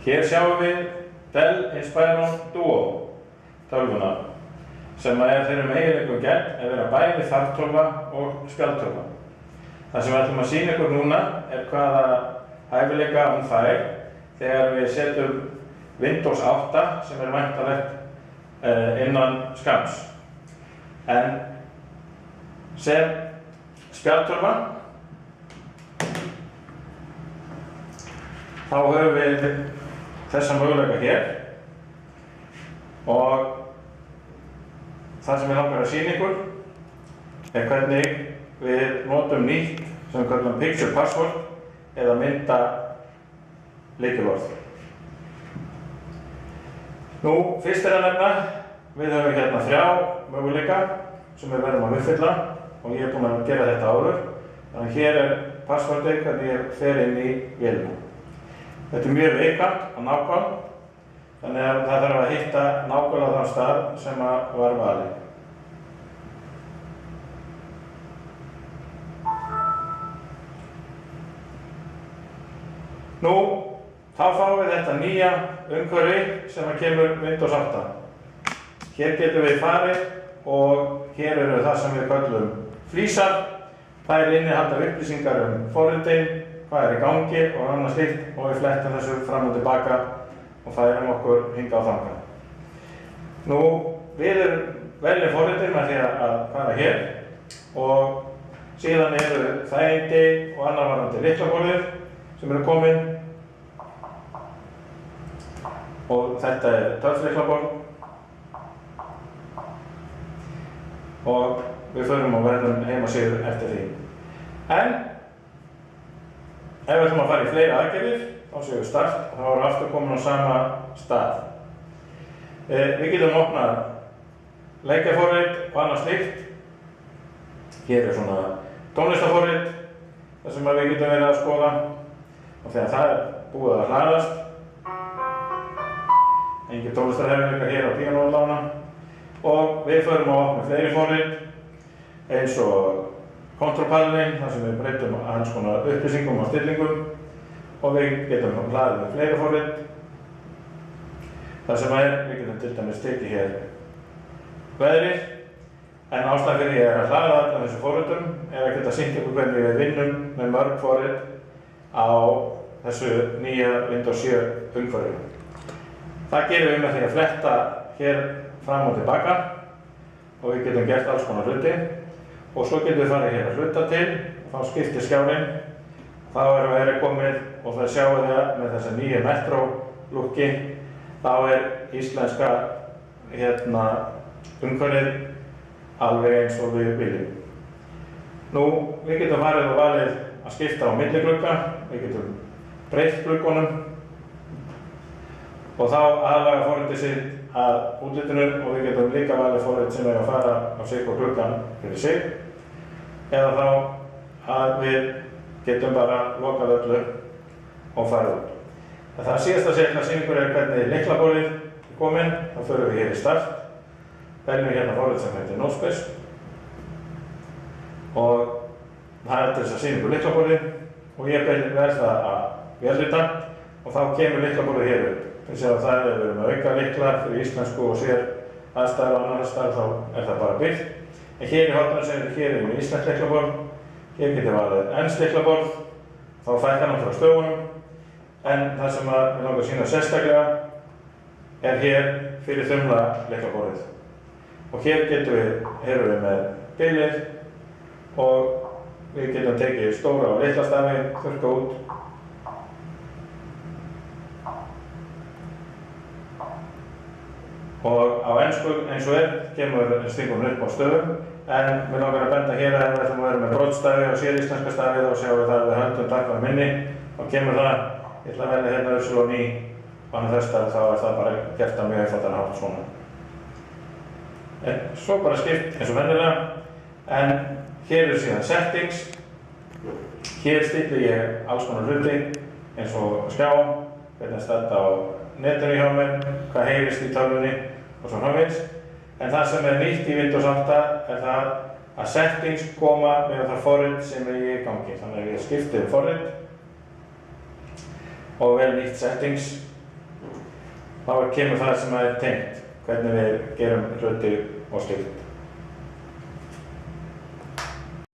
Hér sjáum við Dell Inspiron Duo tölvuna sem þeirra eiginleikum gegn að vera bæði fartölva og spjaldtölva. Það sem við ætlum að sýna ykkur núna hvaða hæfileika hún fær þegar við setjum Windows 8 sem væntanlegt innan skamms. En sem spjaldtölva þá höfum við þessa möguleika hér og það sem ég langar að sýna ykkur hvernig við notum nýtt sem við kallum Picture Password eða mynda lykilorð. Nú, fyrst að nefna, við höfum hérna 3 möguleika sem við verðum að uppfylla og ég búinn að gera þetta áður. Þannig hér passwordið hvernig ég fer inn í vélina. Þetta mjög viðkvæmt og nákvæmt, þannig að það þarf að hitta nákvæmlega þann stað sem var valið. Nú, þá fáum við þetta nýja umhverfi sem kemur Windows 8. Hér getum við farið og hér eru það sem við köllum flísar. Það innihalda upplýsingar forritin, hvað í gangi og annað slíkt og við flettum þessu fram og tilbaka og færum okkur hingað og þangað. Nú, við veljum forritin með því að fara hér og síðan eru þægindi og annar varðandi lyklaborðið sem eru komin og þetta touch-lyklaborð og við förum og verðum heimasíðu eftir því. En ef við ætlum að fara í fleiri aðgerðir, þá séum við start og þá erum við aftur komin á sama stað. Við getum opnað leikjaforrit og annað slíkt. Hér svona tónlistarforrit, þar sem við getum verið að skoða og þegar það búið að hlaðast. Engin tónlistarhæfileikar hér á píanólána og við förum að opna fleiri forrit eins og kontrollpanelinn, þar sem við breytum alls konar upplýsingum og stillingum og við getum hlaðið með fleiri forrit. Það sem við getum til dæmis tekið hér veðrið, en ástæðan fyrir ég að hlaða allar þessu forritum að geta sýnt ykkur hvernig við vinnum með mörg forrit á þessu nýja Windows 7 umhverfi. Það gerum við með því að fletta hér fram og tilbaka og við getum gert alls konar hluti og svo getum við farið hér að hluta til og þá skiptir skjárinn. Þá erum við komið og það sjáum við með þessa nýja Metro lúkki. Þá íslenska umhverfið alveg eins og við viljum. Nú, við getum farið og valið að skipta á milli glugga. Við getum breytt gluggunum og þá aðlaga forritið sitt að útlitinu og við getum líka valið forrit sem að fara á sig og gluggan fyrir sig eða þá að við getum bara lokað öllu og farið út. Það síðasta sérna sýningur hvernig lyklaborðið komin. Þá förum við hér í start, veljum hérna forrit sem heitir NoSpace og það til þess að sýningu lyklaborðið og ég verð það að vélrita og þá kemur lyklaborðið hér upp. Þess að það við erum að auka lykla fyrir íslensku og sér aðstæður og annar aðstæður þá það bara byggt. En hér í horninu sem hér með íslensk lyklaborð, hér getum við valið enskt lyklaborð, þá fækkar hann frá stöfunum. En það sem við langar að sýna sérstaklega hér fyrir þumla lyklaborðið. Og hér erum við með bilir og við getum tekið stóra og litla stafi, þurrka út. Og á ensku eins og kemur stingunum upp á stöðum, en við langar að benda hér að ef við ætlum að vera með broddstafi og séríslenska stafi þá sjáum við það að við höndum takk minni og kemur það, ég ætla að velja hérna Upsilon í og annað þess stað þá það bara gert á mjög einfaldan hátt svona. Svo bara skipt eins og venjulega, en hér síðan settings. Hér stilli ég alls konar hluti eins og skjáum, hvernig standa á netinu hjá mér, hvað heyrist í tölvunni og svo framvegis. En það sem nýtt í Windows 8 það að settings koma með það forrit sem ég í gangi. Þannig að ég skipti forrit og vel nýtt settings þá kemur það sem er tengt, hvernig við gerum hluti og slíkt.